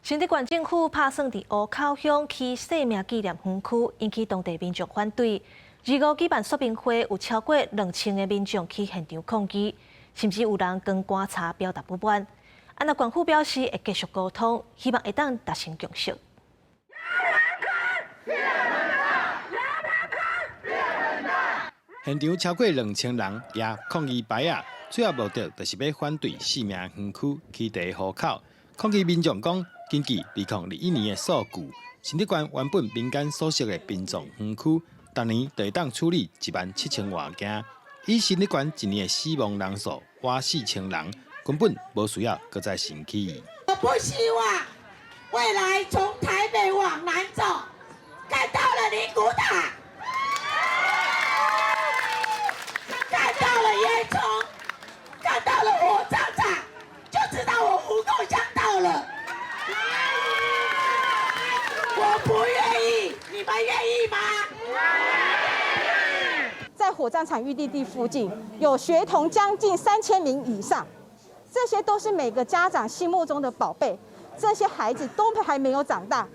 新竹县政府拍算伫湖口乡起生命纪念园区，引起当地民众反对。25举办说明会，有超过2000个民众去现场抗议，甚至有人跟警察表达不满。那县府表示会继续沟通，希望会当达成共识。现场超过2000人也抗议牌啊，主要目的就是要反对生命园区起伫湖口。抗议民众讲，根据2021年的数据，新竹县原本民间所属的殡葬园区，逐年就会当处理17000外件。以新竹县一年的死亡人数约4000人，根本无需要搁再升起。我不希望未来从台北往南走，看到了灵骨塔，看到了烟囱，看到了火葬场，就知道我胡同乡到了。我不愿意，你们愿意吗？在火葬场预定地附近，有学童将近3000名以上，这些都是每个家长心目中的宝贝。这些孩子都还没有长大。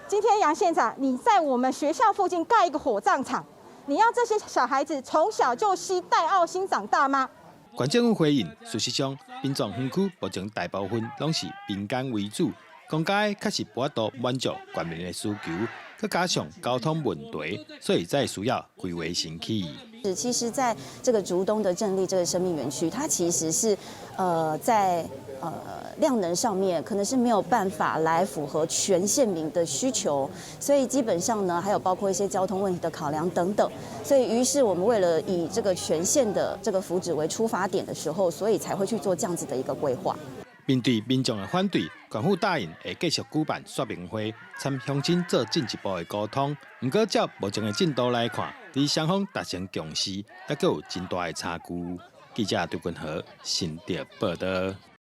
今天杨县长，你在我们学校附近盖一个火葬场，你要这些小孩子从小就吸戴奥辛长大吗？县政府回应，事实上，殡葬园区目前大部分拢是民间为主，公家确实无法度满足县民的需求，再加上交通问题，所以才需要规划升起。其实，在这个竹东的镇立这个生命园区，它其实是在量能上面可能是没有办法来符合全县民的需求，所以基本上呢，还有包括一些交通问题的考量等等，所以于是我们为了以这个全县的这个福祉为出发点的时候，所以才会去做这样子的一个规划。面对民众的反对，县府答应会继续举办说明会，参乡亲做进一步的沟通。不过，照目前的进度来看，离双方达成共识，还佫有真大的差距。记者杜君和新竹报道。